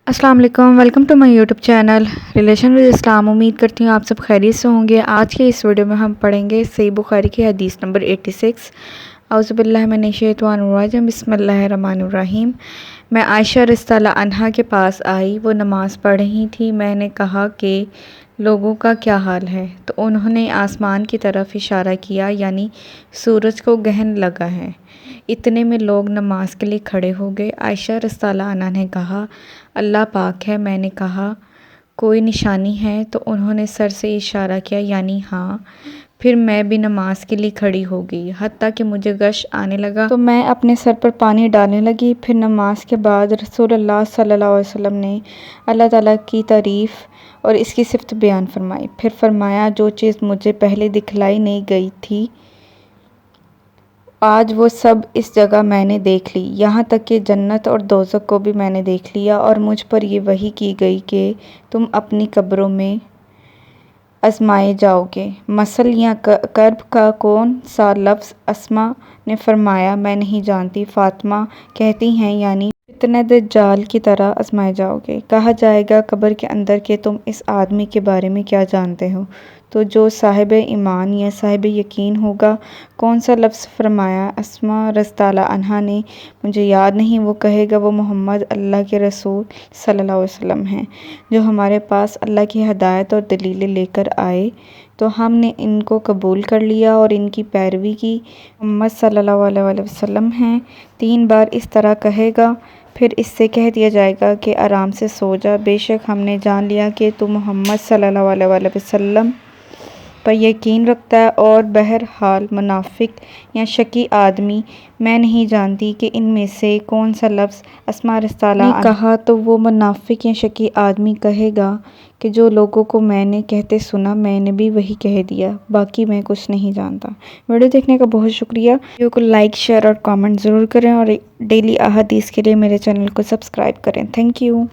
السلام علیکم، welcome to my YouTube channel relation with Islam. امید کرتی ہوں آپ سب خیریت سے ہوں گے۔ آج کے اس ویڈیو میں ہم پڑھیں گے صحیح بخاری کی حدیث نمبر 86۔ اعوذ باللہ من الشیطان الرجیم، بسم اللہ الرحمن الرحیم۔ میں عائشہ رضی اللہ عنہا کے پاس آئی، وہ نماز پڑھ رہی تھی۔ میں نے کہا کہ لوگوں کا کیا حال ہے؟ تو انہوں نے آسمان کی طرف اشارہ کیا، یعنی سورج کو گرہن لگا ہے۔ اتنے میں لوگ نماز کے لیے کھڑے ہو گئے۔ عائشہ رضی اللہ عنہا نے کہا، اللہ پاک ہے۔ میں نے کہا، کوئی نشانی ہے؟ تو انہوں نے سر سے اشارہ کیا، یعنی ہاں۔ پھر میں بھی نماز کے لیے کھڑی ہو گئی، حتیٰ کہ مجھے غش آنے لگا تو میں اپنے سر پر پانی ڈالنے لگی۔ پھر نماز کے بعد رسول اللہ صلی اللہ علیہ وسلم نے اللہ تعالیٰ کی تعریف اور اس کی صفت بیان فرمائی۔ پھر فرمایا، جو چیز مجھے پہلے دکھلائی نہیں گئی تھی، آج وہ سب اس جگہ میں نے دیکھ لی، یہاں تک کہ جنت اور دوزخ کو بھی میں نے دیکھ لیا، اور مجھ پر یہ وحی کی گئی کہ تم اپنی قبروں میں آزمائے جاؤ گے۔ مسل یا کرب کا کون سا لفظ؟ اسما نے فرمایا، میں نہیں جانتی۔ فاطمہ کہتی ہیں، یعنی فتنہ دجال کی طرح آزمائے جاؤ گے۔ کہا جائے گا قبر کے اندر کہ تم اس آدمی کے بارے میں کیا جانتے ہو؟ تو جو صاحب ایمان یا صاحب یقین ہوگا۔ کون سا لفظ؟ فرمایا اسما رضی اللہ عنہا نے، مجھے یاد نہیں۔ وہ کہے گا، وہ محمد اللہ کے رسول صلی اللہ علیہ وسلم ہیں، جو ہمارے پاس اللہ کی ہدایت اور دلیلیں لے کر آئے، تو ہم نے ان کو قبول کر لیا اور ان کی پیروی کی۔ محمد صلی اللہ علیہ وسلم ہیں۔ 3 بار اس طرح کہے گا، پھر اس سے کہہ دیا جائے گا کہ آرام سے سو جا، بے شک ہم نے جان لیا کہ تو محمد صلی اللہ علیہ وسلم پر یقین رکھتا ہے، اور بہرحال منافق یا شکی آدمی میں نہیں جانتی کہ ان میں سے کون سا لفظ۔ اسما رضی اللہ عنہا نے کہا، تو وہ منافق یا شکی آدمی کہے گا کہ جو لوگوں کو میں نے کہتے سنا، میں نے بھی وہی کہہ دیا، باقی میں کچھ نہیں جانتا۔ ویڈیو دیکھنے کا بہت شکریہ۔ ویڈیو کو لائک، شیئر اور کامنٹ ضرور کریں، اور ڈیلی احادیث کے لیے میرے چینل کو سبسکرائب کریں۔ Thank you.